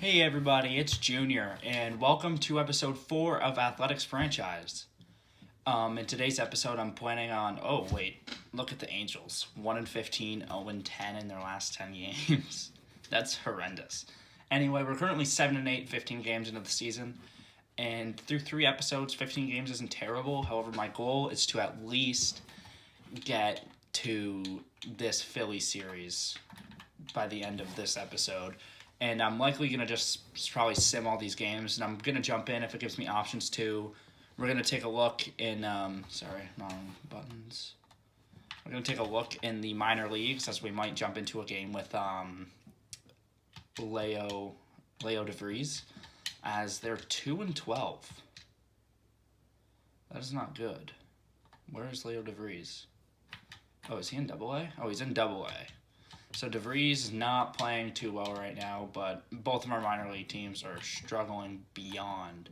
Hey everybody, it's Junior, and welcome to episode 4 of Athletics Franchise. In today's episode, I'm planning on. Oh wait, look at the Angels, 1-15, 0-10 in their last 10 games. That's horrendous. Anyway, we're currently 7-8, 15 games into the season, and through 3 episodes, 15 games isn't terrible. However, my goal is to at least get to this Philly series by the end of this episode. And I'm likely going to just probably sim all these games, and I'm going to jump in if it gives me options to. We're going to take a look in, sorry, wrong buttons. We're going to take a look in the minor leagues, as we might jump into a game with Leo DeVries, as they're 2-12. That is not good. Where is Leo DeVries? Oh, is he in AA? Oh, he's in AA. So DeVries is not playing too well right now, but both of our minor league teams are struggling beyond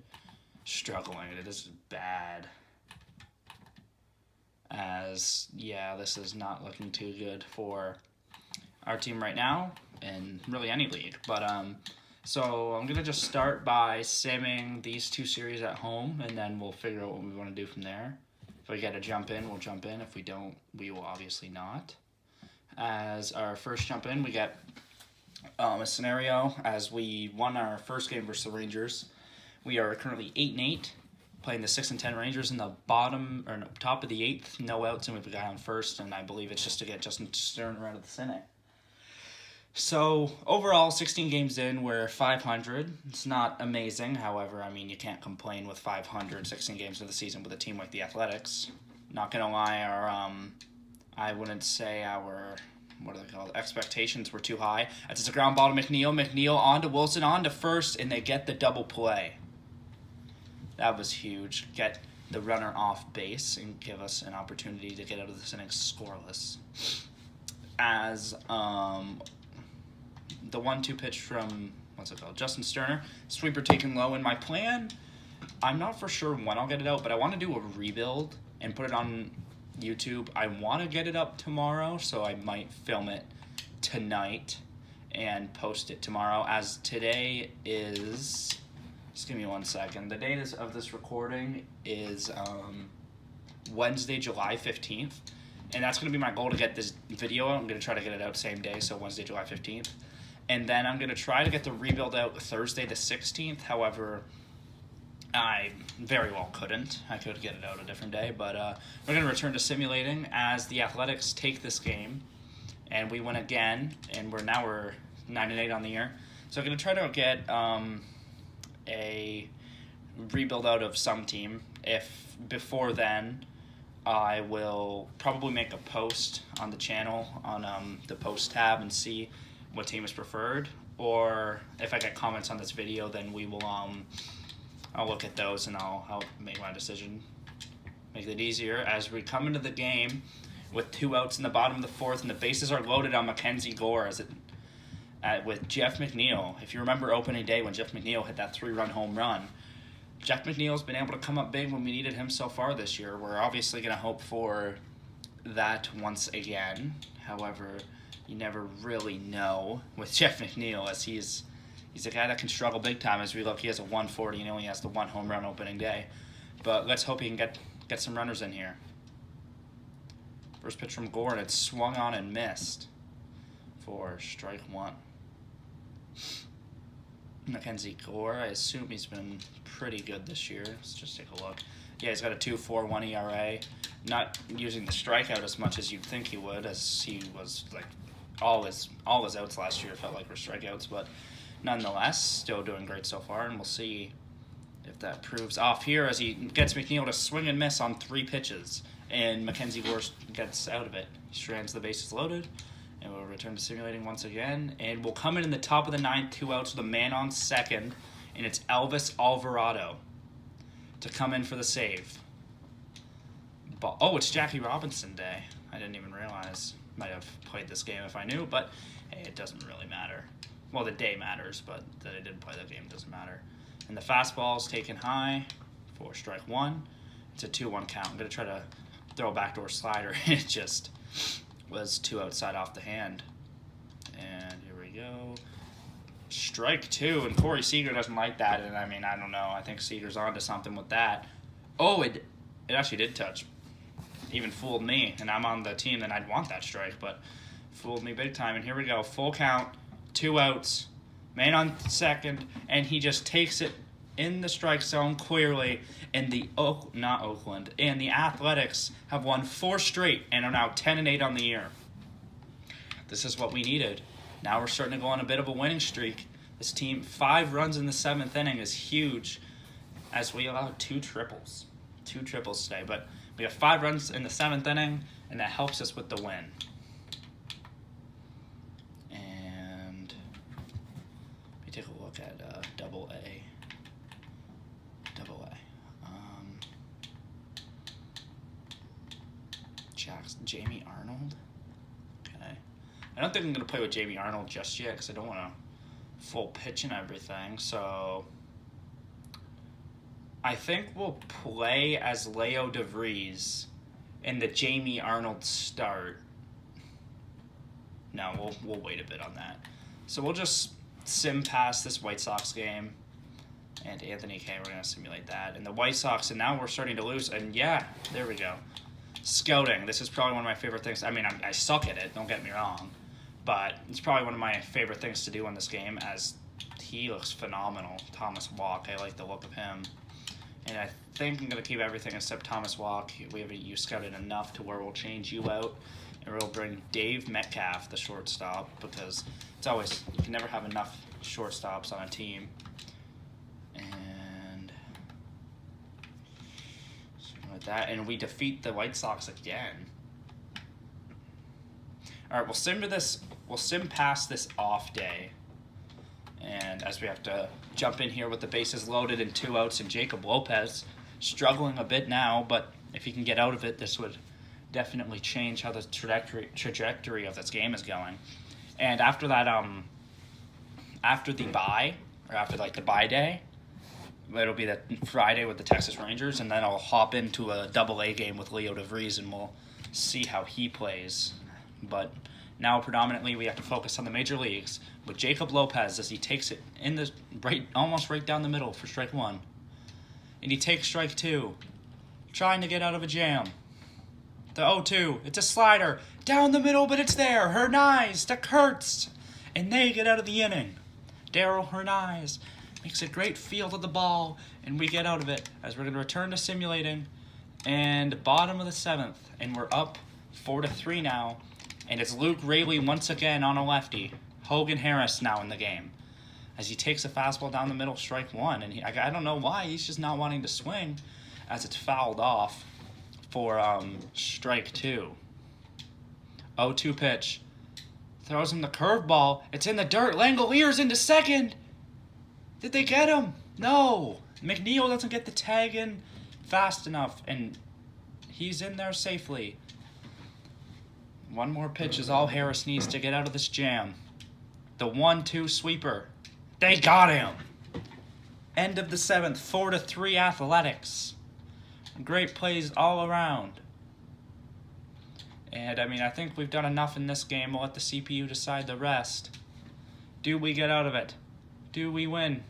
struggling. It is bad. This is not looking too good for our team right now, and really any league. But so I'm gonna just start by simming these 2 series at home, and then we'll figure out what we want to do from there. If we get to jump in, we'll jump in. If we don't, we will obviously not. As our first jump in, we get a scenario as we won our first game versus the Rangers. We are currently 8-8, playing the 6-10 Rangers in the top of the 8th, no outs, and we have a guy on first, and I believe it's just to get Justin Sterner out of the Senate. So overall, 16 games in, we're 500. It's not amazing, however, I mean, you can't complain with 500, 16 games of the season with a team like the Athletics. Not gonna lie, I wouldn't say our, expectations were too high. It's a ground ball to McNeil. McNeil on to Wilson, on to first, and they get the double play. That was huge. Get the runner off base and give us an opportunity to get out of this inning scoreless. As the 1-2 pitch from, Justin Sterner. Sweeper taken low. In my plan, I'm not for sure when I'll get it out, but I want to do a rebuild and put it on YouTube. I want to get it up tomorrow, so I might film it tonight and post it tomorrow, as today is, just give me 1 second, the date of this recording is Wednesday, July 15th, and that's going to be my goal to get this video out. I'm going to try to get it out same day, so Wednesday, July 15th, and then I'm going to try to get the rebuild out Thursday the 16th. However, I very well couldn't. I could get it out a different day, but we're going to return to simulating as the Athletics take this game, and we win again, and we're 9-8 on the year. So I'm going to try to get a rebuild out of some team. If before then, I will probably make a post on the channel on the post tab and see what team is preferred, or if I get comments on this video, then we will I'll look at those and I'll make my decision, make it easier as we come into the game with 2 outs in the bottom of the 4th, and the bases are loaded on Mackenzie Gore with Jeff McNeil. If you remember opening day when Jeff McNeil hit that 3-run home run, Jeff McNeil's been able to come up big when we needed him so far this year. We're obviously going to hope for that once again. However, you never really know with Jeff McNeil, as he's a guy that can struggle big time. As we look, he has a 140 and only has the 1 home run opening day. But let's hope he can get some runners in here. First pitch from Gore, and it's swung on and missed for strike 1. Mackenzie Gore, I assume he's been pretty good this year. Let's just take a look. Yeah, he's got a 2.41 ERA. Not using the strikeout as much as you'd think he would, as he was like all his outs last year felt like were strikeouts, but nonetheless, still doing great so far, and we'll see if that proves off here as he gets McNeil to swing and miss on 3 pitches, and Mackenzie Gore gets out of it. He strands the bases loaded, and we'll return to simulating once again, and we'll come in the top of the 9th, 2 outs with a man on second, and it's Elvis Alvarado to come in for the save. Oh, it's Jackie Robinson Day. I didn't even realize. Might have played this game if I knew, but hey, it doesn't really matter. Well, the day matters, but that I didn't play the game doesn't matter. And the fastball is taken high for strike 1. It's a 2-1 count. I'm going to try to throw a backdoor slider. It just was too outside off the hand. And here we go. strike 2, and Corey Seager doesn't like that, and I mean, I don't know. I think Seager's onto something with that. Oh, it actually did touch. Even fooled me, and I'm on the team that I'd want that strike, but fooled me big time. And here we go, full count, 2 outs, man on second, and he just takes it in the strike zone clearly. And the and the Athletics have won 4 straight and are now 10-8 on the year. This is what we needed. Now we're starting to go on a bit of a winning streak. This team, 5 runs in the 7th inning is huge, as we allowed 2 triples. 2 triples today, but we have 5 runs in the 7th inning, and that helps us with the win. And let me take a look at Double A. Jamie Arnold. Okay. I don't think I'm going to play with Jamie Arnold just yet because I don't want to full pitch and everything. So I think we'll play as Leo DeVries in the Jamie Arnold start. No, we'll wait a bit on that. So we'll just sim past this White Sox game. And Anthony Kay, we're going to simulate that. And the White Sox, and now we're starting to lose. And yeah, there we go. Scouting. This is probably one of my favorite things. I mean, I suck at it, don't get me wrong. But it's probably one of my favorite things to do in this game, as he looks phenomenal. Thomas Walk, I like the look of him. And I think I'm going to keep everything except Thomas Walk. We haven't scouted enough to where we'll change you out. And we'll bring Dave Metcalf, the shortstop, because it's always, you can never have enough shortstops on a team. That, and we defeat the White Sox again. All right, we'll sim past this off day, and as we have to jump in here with the bases loaded and 2 outs, and Jacob Lopez struggling a bit now, but if he can get out of it, this would definitely change how the trajectory of this game is going. And after that, after the bye, or after like the bye day, it'll be that Friday with the Texas Rangers, and then I'll hop into a Double-A game with Leo DeVries, and we'll see how he plays. But now predominantly we have to focus on the major leagues with Jacob Lopez as he takes it in the almost right down the middle for strike 1. And he takes strike 2, trying to get out of a jam. The 0-2, it's a slider, down the middle, but it's there. Hernandez to Kurtz, and they get out of the inning. Daryl Hernandez makes a great field of the ball, and we get out of it as we're going to return to simulating. And bottom of the 7th, and we're up 4-3 now. And it's Luke Raley once again on a lefty. Hogan Harris now in the game, as he takes a fastball down the middle, strike 1. And I don't know why, he's just not wanting to swing, as it's fouled off for strike 2. 0-2 pitch. Throws him the curveball. It's in the dirt. Langolier's into second. Did they get him? No. McNeil doesn't get the tag in fast enough, and he's in there safely. One more pitch is all Harris needs to get out of this jam. The 1-2 sweeper. They got him. End of the 7th, 4-3 Athletics. Great plays all around. And, I mean, I think we've done enough in this game. We'll let the CPU decide the rest. Do we get out of it? Do we win?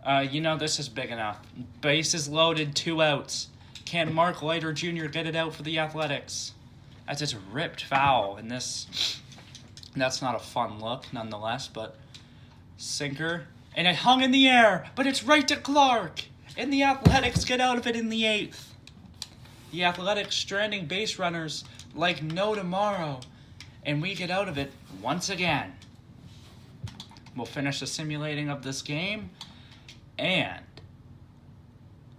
This is big enough. Bases loaded, 2 outs. Can Mark Leiter Jr. get it out for the Athletics? As it's ripped foul, and that's not a fun look, nonetheless, but sinker. And it hung in the air, but it's right to Clark. And the Athletics get out of it in the 8th. The Athletics stranding base runners like no tomorrow. And we get out of it once again. We'll finish the simulating of this game. And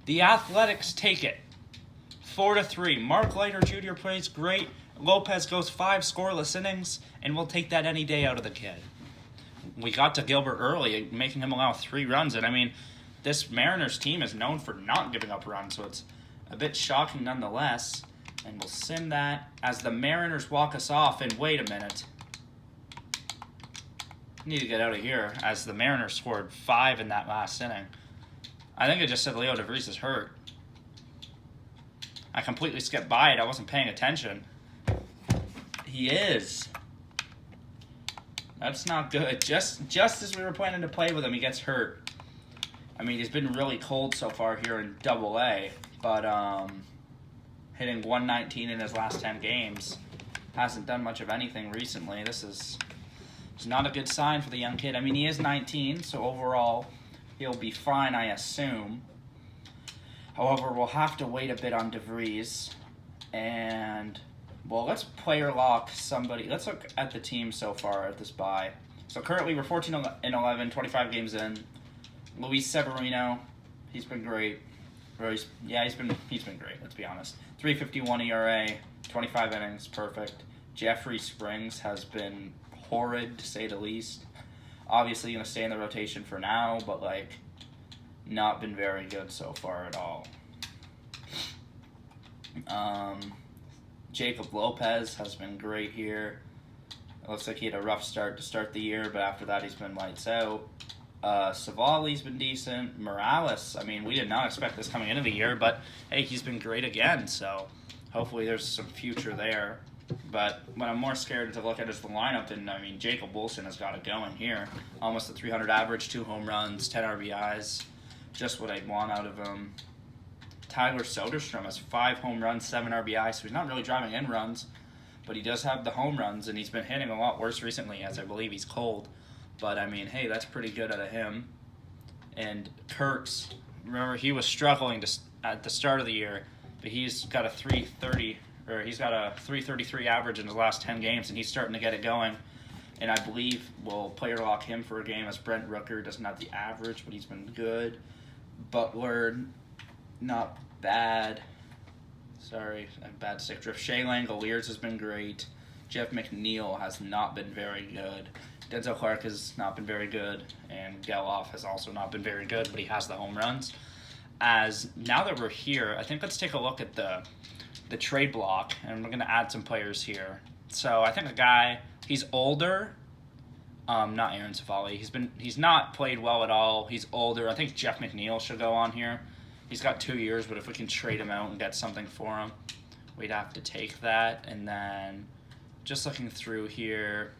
the Athletics take it. 4-3. Mark Leiter Jr. plays great. Lopez goes 5 scoreless innings. And we'll take that any day out of the kid. We got to Gilbert early, making him allow 3 runs. And, I mean, this Mariners team is known for not giving up runs. So it's a bit shocking nonetheless. And we'll sim that as the Mariners walk us off. And wait a minute. Need to get out of here as the Mariners scored 5 in that last inning. I think I just said Leo DeVries is hurt. I completely skipped by it. I wasn't paying attention. He is. That's not good. Just as we were planning to play with him, he gets hurt. I mean, he's been really cold so far here in Double A, but hitting 119 in his last 10 games, hasn't done much of anything recently. This is not a good sign for the young kid. I mean, he is 19, so overall he'll be fine, I assume. However, we'll have to wait a bit on DeVries. And, well, let's player lock somebody. Let's look at the team so far at this bye. So currently we're 14-11, 25 games in. Luis Severino, he's been great. He's been great, let's be honest. 3.51 ERA, 25 innings, perfect. Jeffrey Springs has been horrid, to say the least. Obviously going to stay in the rotation for now, but, not been very good so far at all. Jacob Lopez has been great here. It looks like he had a rough start to start the year, but after that he's been lights out. Savali's been decent. Morales, I mean, we did not expect this coming into the year, but hey, he's been great again, so hopefully there's some future there. But what I'm more scared to look at is the lineup, and I mean, Jacob Wilson has got it going here. Almost a 300 average, 2 home runs, 10 RBIs. Just what I'd want out of him. Tyler Soderstrom has 5 home runs, 7 RBIs, so he's not really driving in runs, but he does have the home runs, and he's been hitting a lot worse recently, as I believe he's cold. But, I mean, hey, that's pretty good out of him. And Kurtz, remember, he was struggling at the start of the year, but he's got a 333 average in his last 10 games, and he's starting to get it going. And I believe we'll player lock him for a game, as Brent Rooker doesn't have the average, but he's been good. Butler, not bad. Sorry, a bad stick drift. Shea Langoliers has been great. Jeff McNeil has not been very good. Denzel Clark has not been very good, and Geloff has also not been very good, but he has the home runs. As now that we're here, I think let's take a look at the trade block, and we're going to add some players here. So I think a guy, he's older, not Aaron Savali. He's not played well at all. He's older. I think Jeff McNeil should go on here. He's got 2 years, but if we can trade him out and get something for him, we'd have to take that. And then just looking through here,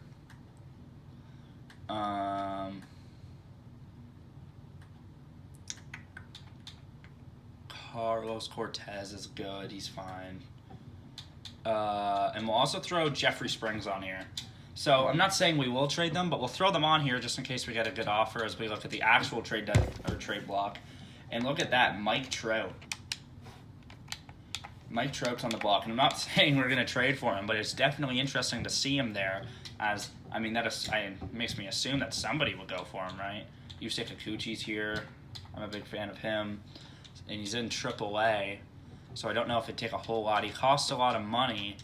Carlos Cortez is good. He's fine. And we'll also throw Jeffrey Springs on here. So I'm not saying we will trade them, but we'll throw them on here just in case we get a good offer as we look at the actual trade block. And look at that, Mike Trout. Mike Trout's on the block, and I'm not saying we're going to trade for him, but it's definitely interesting to see him there. As I mean, it makes me assume that somebody will go for him, right? Yusei Kikuchi's here. I'm a big fan of him, and he's in AAA, so I don't know if it'd take a whole lot. He costs a lot of money,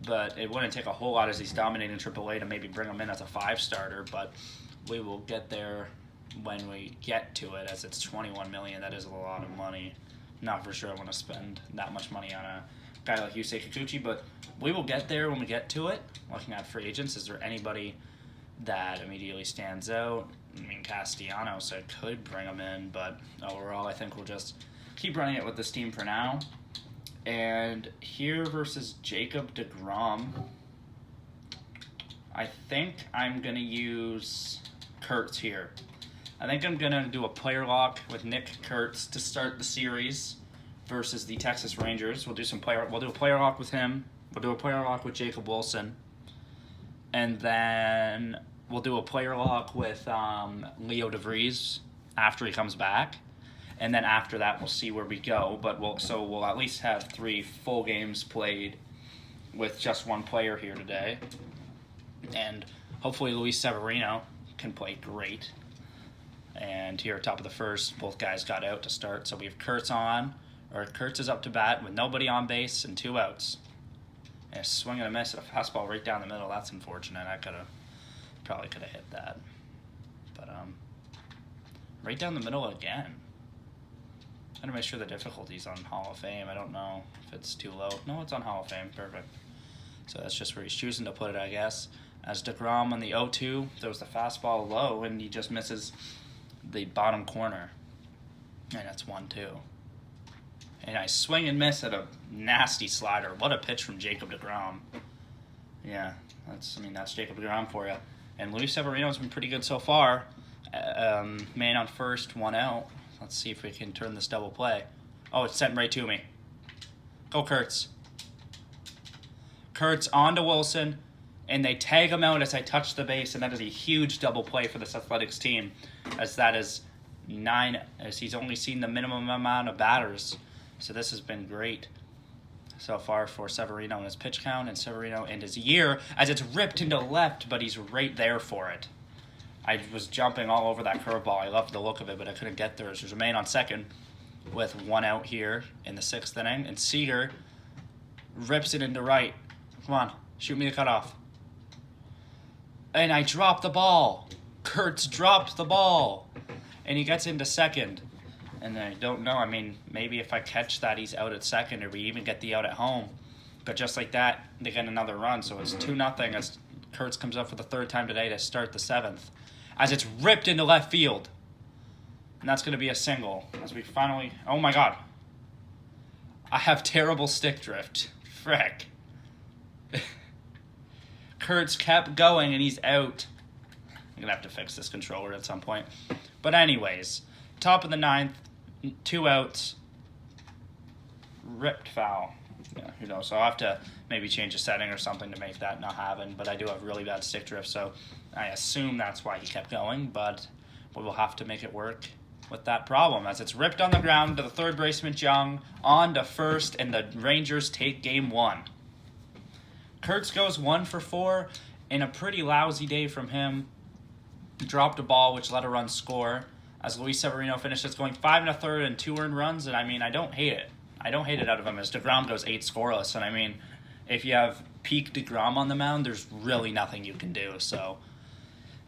but it wouldn't take a whole lot as he's dominating AAA to maybe bring him in as a 5-starter. But we will get there when we get to it, as it's $21 million. That is a lot of money. Not for sure I want to spend that much money on a guy like Yusei Kikuchi, but we will get there when we get to it. Looking at free agents, is there anybody that immediately stands out? I mean, Castellanos, I could bring him in, but overall I think we'll just keep running it with this team for now. And here versus Jacob deGrom, I think I'm going to use Kurtz here. I think I'm going to do a player lock with Nick Kurtz to start the series versus the Texas Rangers. We'll do a player lock with him. We'll do a player lock with Jacob Wilson. And then we'll do a player lock with Leo DeVries after he comes back. And then after that, we'll see where we go. But we'll at least have 3 full games played with just one player here today. And hopefully Luis Severino can play great. And here at top of the first, both guys got out to start. So we have Kurtz is up to bat with nobody on base and 2 outs. And a swing and a miss at a fastball right down the middle. That's unfortunate. I probably could have hit that. But right down the middle again. I'm going to make sure the difficulty's on Hall of Fame. I don't know if it's too low. No, it's on Hall of Fame. Perfect. So that's just where he's choosing to put it, I guess. As DeGrom on the 0-2, throws the fastball low, and he just misses the bottom corner. And that's 1-2. And I swing and miss at a nasty slider. What a pitch from Jacob deGrom. Yeah, that's Jacob deGrom for you. And Luis Severino's been pretty good so far. Man on first, 1 out. Let's see if we can turn this double play. Oh, it's sent right to me. Go Kurtz. Kurtz on to Wilson, and they tag him out as I touch the base, and that is a huge double play for this Athletics team, as that is 9, as he's only seen the minimum amount of batters. So this has been great so far for Severino and his pitch count, and Severino and his year, as it's ripped into left, but he's right there for it. I was jumping all over that curveball. I loved the look of it, but I couldn't get there. So there's a man on second with 1 out here in the 6th inning, and Seager rips it into right. Come on, shoot me the cutoff. And I dropped the ball. Kurtz dropped the ball, and he gets into second. And I don't know, I mean, maybe if I catch that, he's out at second, or we even get the out at home. But just like that, they get another run. So it's 2-0 as Kurtz comes up for the 3rd time today to start the 7th. As it's ripped into left field. And that's going to be a single. As we finally... Oh, my God. I have terrible stick drift. Frick. Kurtz kept going, and he's out. I'm going to have to fix this controller at some point. But anyways, top of the 9th, 2 outs. Ripped foul. Yeah, who knows? So I'll have to maybe change a setting or something to make that not happen. But I do have really bad stick drift, so I assume that's why he kept going. But we will have to make it work with that problem, as it's ripped on the ground to the 3rd baseman, Jung, on to 1st, and the Rangers take game 1. Kurtz goes 1 for 4 in a pretty lousy day from him. Dropped a ball, which let a run score, as Luis Severino finishes going 5 1/3 and 2 earned runs, and I mean, I don't hate it. I don't hate it out of him, as DeGrom goes 8 scoreless, and I mean, if you have peak DeGrom on the mound, there's really nothing you can do, so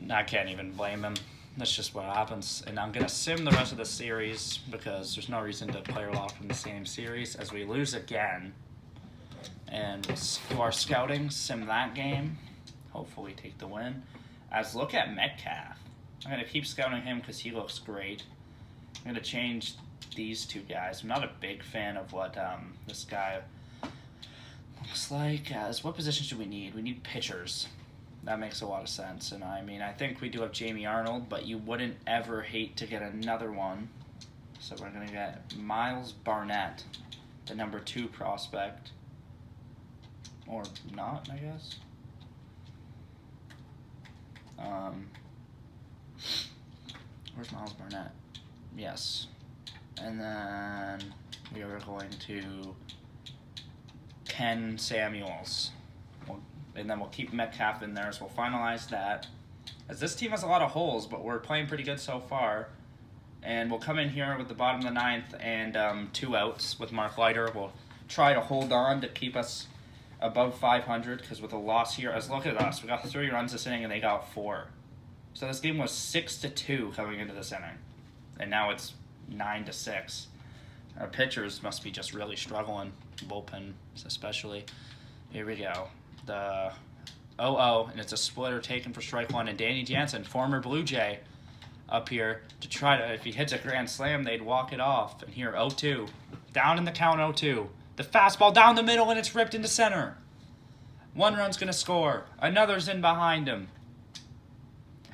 I can't even blame him. That's just what happens, and I'm going to sim the rest of the series, because there's no reason to player lock in the same series, as we lose again, and we'll do our scouting, sim that game, hopefully take the win, as look at Metcalf. I'm going to keep scouting him because he looks great. I'm going to change these 2 guys. I'm not a big fan of what this guy looks like. As what positions do we need? We need pitchers. That makes a lot of sense. And I mean, I think we do have Jamie Arnold, but you wouldn't ever hate to get another one. So we're going to get Miles Barnett, the number 2 prospect. Or not, I guess. Where's Miles Barnett? Yes. And then we are going to Ken Samuels. And then we'll keep Metcalf in there, so we'll finalize that. As this team has a lot of holes, but we're playing pretty good so far. And we'll come in here with the bottom of the 9th and 2 outs with Mark Leiter. We'll try to hold on to keep us above 500, because with a loss here, as look at us, we got 3 runs this inning and they got 4. So this game was 6-2 coming into this inning, and now it's 9-6. Our pitchers must be just really struggling, bullpen especially. Here we go. The 0-0, and it's a splitter taken for strike 1, and Danny Jansen, former Blue Jay, up here to try to, if he hits a grand slam, they'd walk it off. And here, 0-2, down in the count, 0-2. The fastball down the middle, and it's ripped into center. 1 run's going to score. Another's in behind him.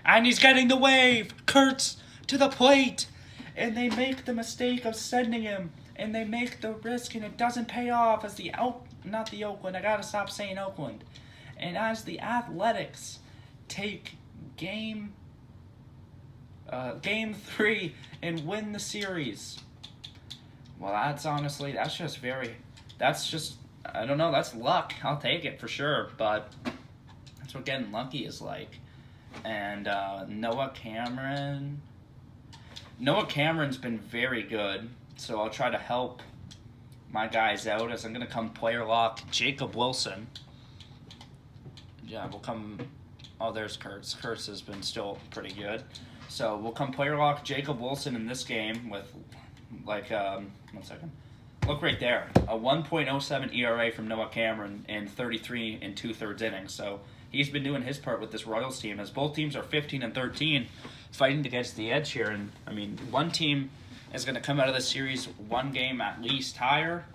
And he's getting the wave. Kurtz to the plate. And they make the mistake of sending him. And they make the risk, and it doesn't pay off as not the Oakland. I got to stop saying Oakland. And as the Athletics take game 3 and win the series. Well, that's just, I don't know, that's luck. I'll take it for sure, but that's what getting lucky is like. And Noah Cameron's been very good, so I'll try to help my guys out as I'm going to come player lock Jacob Wilson. Yeah, we'll come, oh, there's Kurtz. Kurtz has been still pretty good. So we'll come player lock Jacob Wilson in this game with, like, 1 second. Look right there, a 1.07 ERA from Noah Cameron in 33 and 2/3 innings. So he's been doing his part with this Royals team, as both teams are 15 and 13, fighting to get to the edge here. And I mean, one team is going to come out of this series 1 game at least higher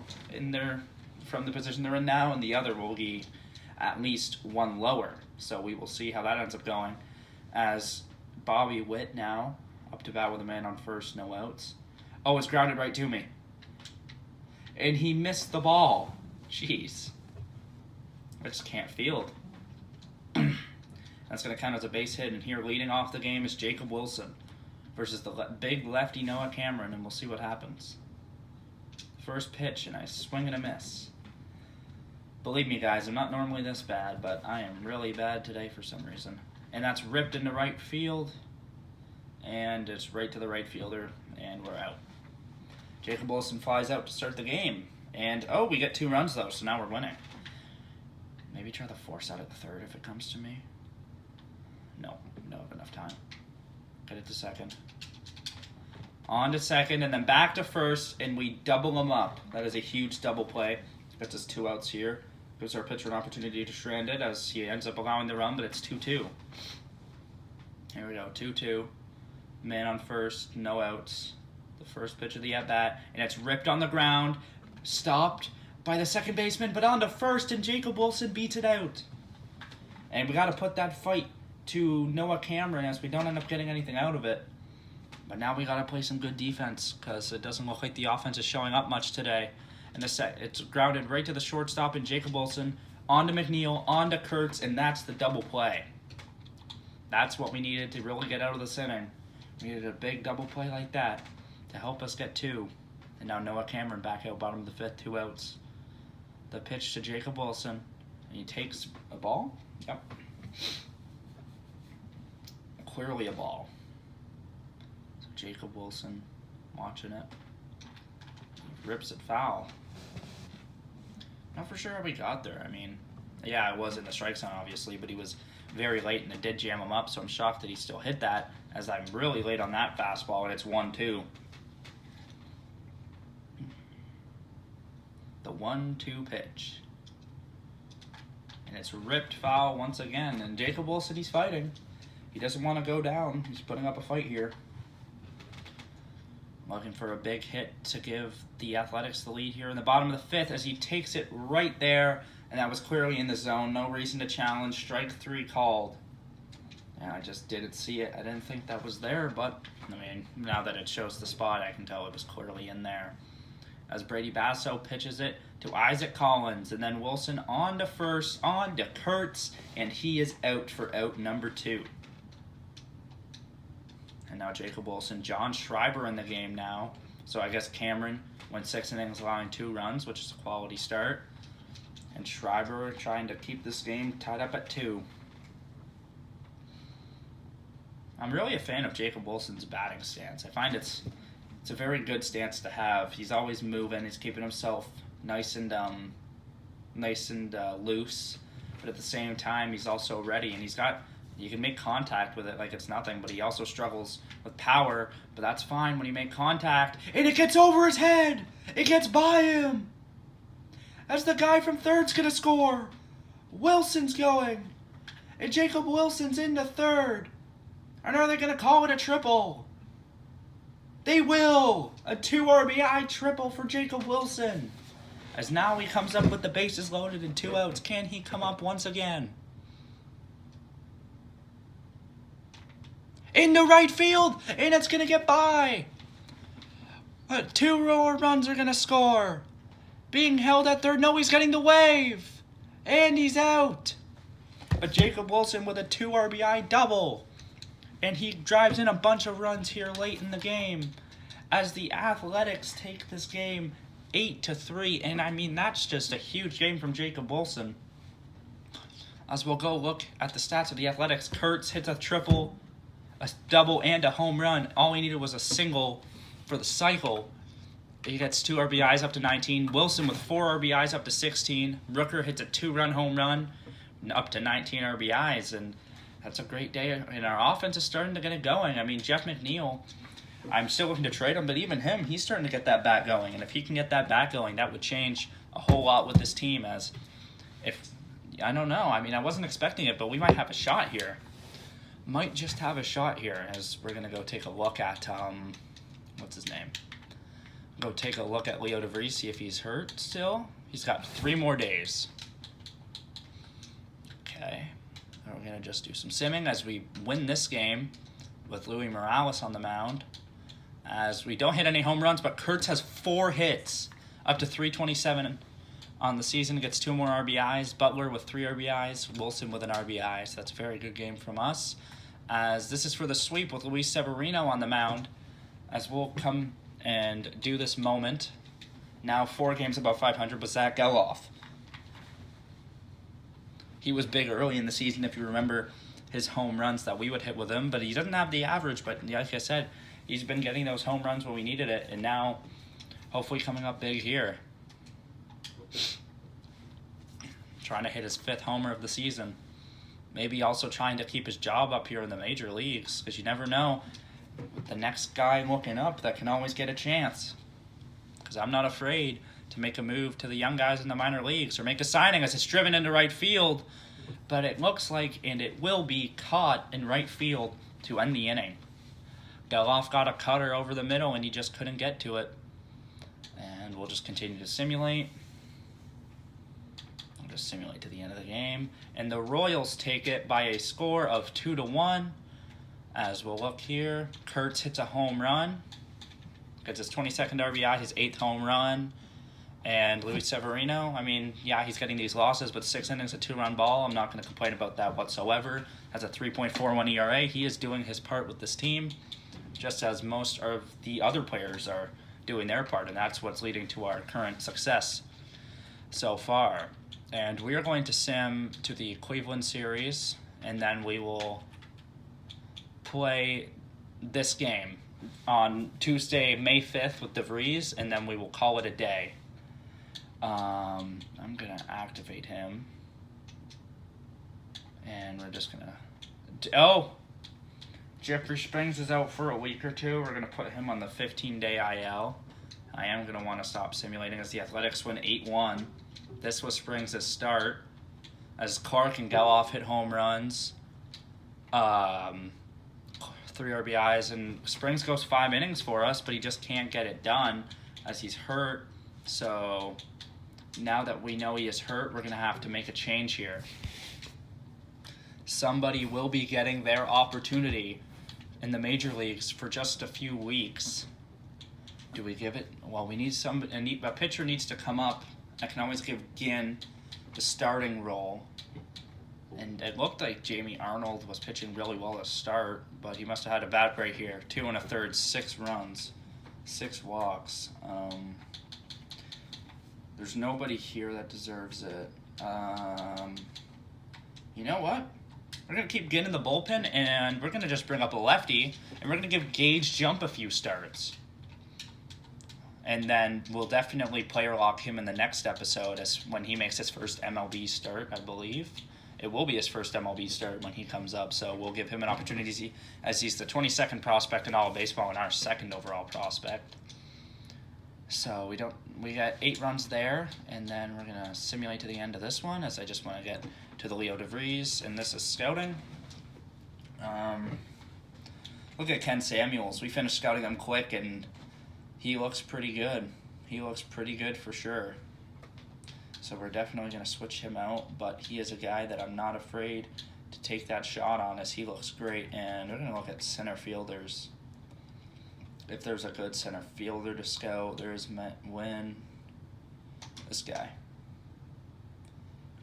from the position they're in now, and the other will be at least 1 lower. So we will see how that ends up going. as Bobby Witt now up to bat with a man on first, no outs. Oh, it's grounded right to me. And he missed the ball. Jeez. I just can't field. That's going to count as a base hit. And here leading off the game is Jacob Wilson versus the big lefty Noah Cameron. And we'll see what happens. First pitch, and I swing and a miss. Believe me, guys, I'm not normally this bad, but I am really bad today for some reason. And that's ripped into right field. And it's right to the right fielder. And we're out. Jacob Wilson flies out to start the game. And, oh, we get 2 runs, though, so now we're winning. Maybe try the force out at the third if it comes to me. No, we don't have enough time. Get it to second. On to second, and then back to first, and we double them up. That is a huge double play. Gets us 2 outs here. Gives our pitcher an opportunity to strand it as he ends up allowing the run, but it's 2-2. Here we go, 2-2. Man on first, no outs. The first pitch of the at-bat, and it's ripped on the ground. Stopped by the second baseman, but on to first, and Jacob Wilson beats it out. And we got to put that fight to Noah Cameron as we don't end up getting anything out of it. But now we got to play some good defense because it doesn't look like the offense is showing up much today. And it's grounded right to the shortstop and Jacob Wilson, on to McNeil, on to Kurtz, and that's the double play. That's what we needed to really get out of this inning. We needed a big double play like that to help us get 2. And now Noah Cameron back out bottom of the 5th, 2 outs. The pitch to Jacob Wilson, and he takes a ball? Yep. Clearly a ball. So Jacob Wilson watching it. He rips it foul. Not for sure how we got there. I mean, yeah, it was in the strike zone, obviously, but he was very late, and it did jam him up, so I'm shocked that he still hit that, as I'm really late on that fastball, and it's 1-2. The 1-2 pitch. And it's ripped foul once again. And Jacob Wilson, he's fighting. He doesn't want to go down. He's putting up a fight here. Looking for a big hit to give the Athletics the lead here in the bottom of the 5th as he takes it right there. And that was clearly in the zone. No reason to challenge. Strike 3 called. And I just didn't see it. I didn't think that was there. But, I mean, now that it shows the spot, I can tell it was clearly in there. As Brady Basso pitches it to Isaac Collins. And then Wilson on to first, on to Kurtz. And he is out for out number 2. And now Jacob Wilson. John Schreiber in the game now. So I guess Cameron went 6 innings allowing 2 runs, which is a quality start. And Schreiber trying to keep this game tied up at 2. I'm really a fan of Jacob Wilson's batting stance. I find it's a very good stance to have. He's always moving. He's keeping himself nice and loose, but at the same time, he's also ready. And you can make contact with it like it's nothing. But he also struggles with power. But that's fine when you make contact, and it gets over his head. It gets by him. As the guy from third's gonna score, Wilson's going, and Jacob Wilson's into third. And are they gonna call it a triple? They will! A 2 RBI triple for Jacob Wilson. As now he comes up with the bases loaded and 2 outs. Can he come up once again? Into right field! And it's going to get by! 2 more runs are going to score. Being held at third. No, he's getting the wave! And he's out! But Jacob Wilson with a 2 RBI double. And he drives in a bunch of runs here late in the game as the Athletics take this game 8-3. And I mean, that's just a huge game from Jacob Wilson. As we'll go look at the stats of the Athletics. Kurtz hits a triple, a double, and a home run. All he needed was a single for the cycle. He gets 2 RBIs up to 19. Wilson with 4 RBIs up to 16. Rooker hits a 2-run home run up to 19 RBIs. And that's a great day, and our offense is starting to get it going. I mean, Jeff McNeil, I'm still looking to trade him, but even him, he's starting to get that bat going. And if he can get that bat going, that would change a whole lot with this team. I don't know. I mean, I wasn't expecting it, but we might have a shot here. Might just have a shot here as we're going to go take a look at, what's his name? Go take a look at Leo DeVries, see if he's hurt still. He's got 3 more days. Okay. we're going to just do some simming as we win this game with Louis Morales on the mound. As we don't hit any home runs, but Kurtz has 4 hits, up to 327 on the season. Gets 2 more RBIs. Butler with 3 RBIs. Wilson with an RBI. So that's a very good game from us. As this is for the sweep with Luis Severino on the mound. As we'll come and do this moment. Now 4 games above 500 with Zach Geloff. He was big early in the season, if you remember his home runs that we would hit with him. But he doesn't have the average. But like I said, he's been getting those home runs when we needed it. And now, hopefully coming up big here. Trying to hit his 5th homer of the season. Maybe also trying to keep his job up here in the major leagues. Because you never know. With the next guy looking up, that can always get a chance. Because I'm not afraid to make a move to the young guys in the minor leagues or make a signing as it's driven into right field. But it looks like, and it will be, caught in right field to end the inning. Geloff got a cutter over the middle and he just couldn't get to it. And we'll just continue to simulate. We'll just simulate to the end of the game. And the Royals take it by a score of 2-1. As we'll look here, Kurtz hits a home run. Gets his 22nd RBI, his 8th home run. And Luis Severino, I mean, yeah, he's getting these losses, but 6 innings, a 2-run ball. I'm not going to complain about that whatsoever. Has a 3.41 ERA. He is doing his part with this team, just as most of the other players are doing their part, and that's what's leading to our current success so far. And we are going to sim to the Cleveland series, and then we will play this game on Tuesday, May 5th with DeVries, and then we will call it a day. I'm going to activate him. And we're just going to... Oh! Jeffrey Springs is out for a week or 2. We're going to put him on the 15-day IL. I am going to want to stop simulating as the Athletics win 8-1. This was Springs' start. As Clark and Geloff hit home runs. 3 RBIs. And Springs goes 5 innings for us, but he just can't get it done as he's hurt. So... now that we know he is hurt, we're going to have to make a change here. Somebody will be getting their opportunity in the major leagues for just a few weeks. Do we give it? Well, we need a pitcher needs to come up. I can always give Ginn the starting role. And it looked like Jamie Arnold was pitching really well to start, but he must have had a bad break here. 2 1/3, 6 runs, 6 walks. There's nobody here that deserves it. You know what? We're going to keep getting in the bullpen, and we're going to just bring up a lefty, and we're going to give Gage Jump a few starts. And then we'll definitely player lock him in the next episode as when he makes his first MLB start, I believe. It will be his first MLB start when he comes up, so we'll give him an opportunity as he's the 22nd prospect in all of baseball and our 2nd overall prospect. So we got 8 runs there, and then we're going to simulate to the end of this one as I just want to get to the Leo DeVries, and this is scouting. Look at Ken Samuels. We finished scouting him quick, and he looks pretty good. He looks pretty good for sure. So we're definitely going to switch him out, but he is a guy that I'm not afraid to take that shot on as he looks great. And we're going to look at center fielders. If there's a good center fielder to scout, there's Wynn. This guy.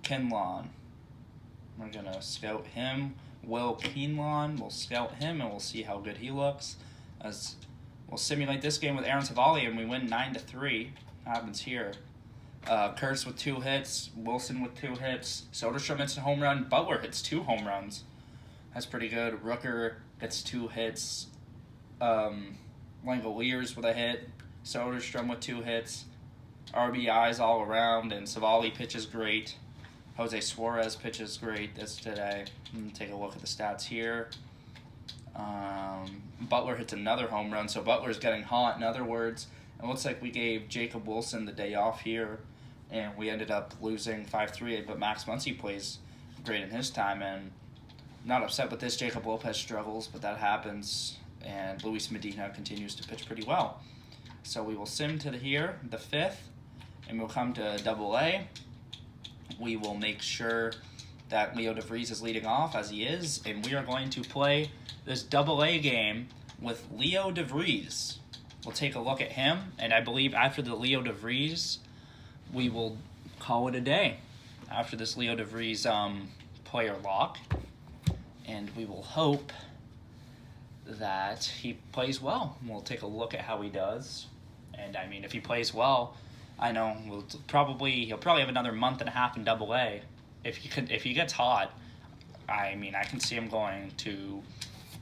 Kinlawn. We're going to scout him. Will Kinlawn. We'll scout him, and we'll see how good he looks. As we'll simulate this game with Aaron Savali, and we win 9-3. Happens here. Kurtz with 2 hits. Wilson with 2 hits. Soderstrom hits a home run. Butler hits 2 home runs. That's pretty good. Rooker gets 2 hits. Langoliers with a hit. Soderstrom with 2 hits. RBIs all around, and Savali pitches great. Jose Suarez pitches great today. Take a look at the stats here. Butler hits another home run, so Butler's getting hot. In other words, it looks like we gave Jacob Wilson the day off here, and we ended up losing 5-3, but Max Muncy plays great in his time, and I'm not upset with this. Jacob Lopez struggles, but that happens, and Luis Medina continues to pitch pretty well. So we will sim to the 5th, and we'll come to Double-A. We will make sure that Leo DeVries is leading off, as he is, and we are going to play this AA game with Leo DeVries. We'll take a look at him, and I believe after the Leo DeVries, we will call it a day after this Leo DeVries player lock, and we will hope that he plays well. We'll take a look at how he does, and I mean, if he plays well, I know he'll probably have another month and a half in AA. If he gets hot, I mean, I can see him going to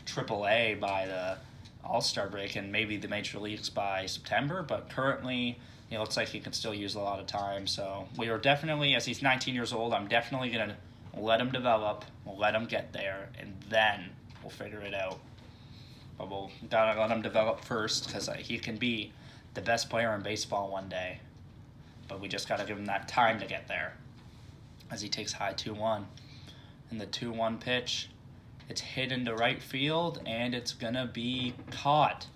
AAA by the All-Star break and maybe the major leagues by September, but currently it looks like he can still use a lot of time. So we are definitely, as he's 19 years old, I'm definitely going to let him develop, we'll let him get there, and then we'll figure it out. But we'll gotta let him develop first, because he can be the best player in baseball one day. But we just gotta give him that time to get there. As he takes high 2-1. And the 2-1 pitch, it's hit into right field, and it's gonna be caught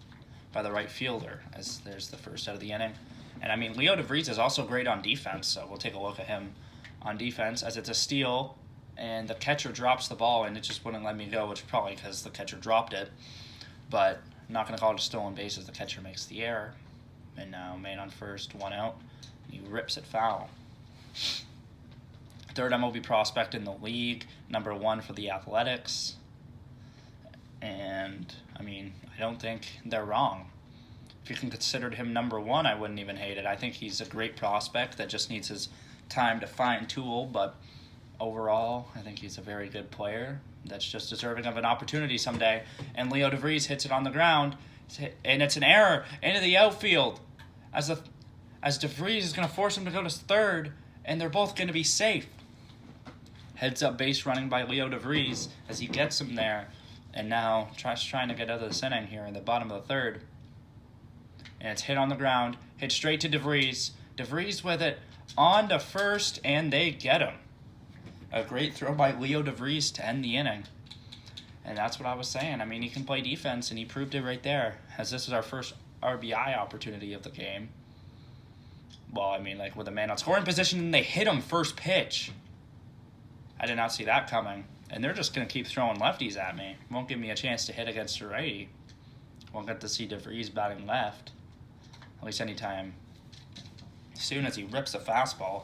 by the right fielder, as there's the first out of the inning. And I mean, Leo DeVries is also great on defense, so we'll take a look at him on defense, as it's a steal, and the catcher drops the ball, and it just wouldn't let me go, which is probably because the catcher dropped it. But I'm not gonna call it a stolen base, as the catcher makes the error. And now man on first, 1 out, and he rips it foul. Third MLB prospect in the league, number 1 for the Athletics. And, I mean, I don't think they're wrong. If you can consider him number 1, I wouldn't even hate it. I think he's a great prospect that just needs his time to fine-tool, but overall, I think he's a very good player that's just deserving of an opportunity someday. And Leo DeVries hits it on the ground, and it's an error into the outfield, as DeVries is going to force him to go to third, and they're both going to be safe. Heads up base running by Leo DeVries as he gets him there, and now trying to get out of this inning here in the bottom of the third. And it's hit on the ground, hit straight to DeVries. DeVries with it on to first, and they get him. A great throw by Leo DeVries to end the inning. And that's what I was saying. I mean, he can play defense, and he proved it right there, as this is our first RBI opportunity of the game. Well, I mean, like with a man on scoring position, and they hit him first pitch. I did not see that coming. And they're just going to keep throwing lefties at me. Won't give me a chance to hit against a righty. Won't get to see DeVries batting left. At least anytime. As soon as he rips a fastball,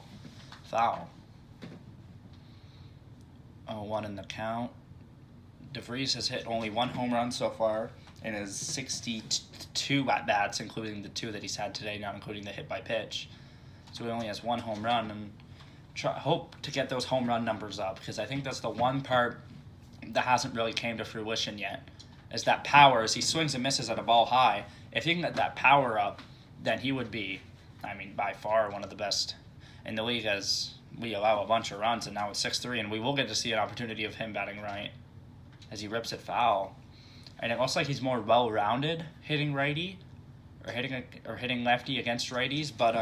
foul. 0-1 in the count. DeVries has hit only 1 home run so far in his 62 at-bats, including the 2 that he's had today, not including the hit by pitch. So he only has 1 home run, and hope to get those home run numbers up, because I think that's the one part that hasn't really came to fruition yet, is that power. As he swings and misses at a ball high, if he can get that power up, then he would be, I mean, by far one of the best in the league, as we allow a bunch of runs, and now it's 6-3, and we will get to see an opportunity of him batting right as he rips it foul. And it looks like he's more well-rounded hitting righty or hitting lefty against righties, but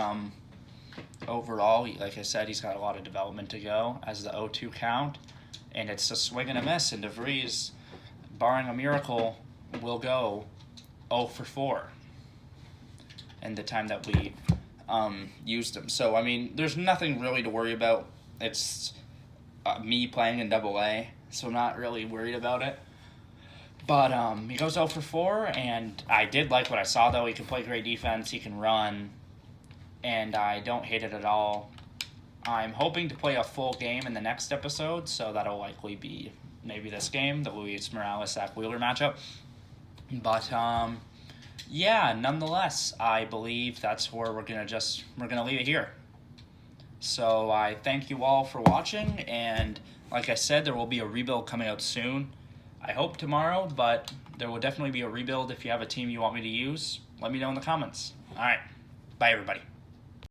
overall, like I said, he's got a lot of development to go as the 0-2 count, and it's a swing and a miss, and DeVries, barring a miracle, will go 0-4 in the time that we used him. So, I mean, there's nothing really to worry about. It's me playing in AA, so I'm not really worried about it. But he goes 0-4, and I did like what I saw, though. He can play great defense, he can run, and I don't hate it at all. I'm hoping to play a full game in the next episode, so that'll likely be maybe this game, the Luis Morales-Zach Wheeler matchup. But, yeah, nonetheless, I believe that's where we're gonna leave it here. So I thank you all for watching, and like I said, there will be a rebuild coming out soon. I hope tomorrow, but there will definitely be a rebuild. If you have a team you want me to use, let me know in the comments. All right, bye everybody.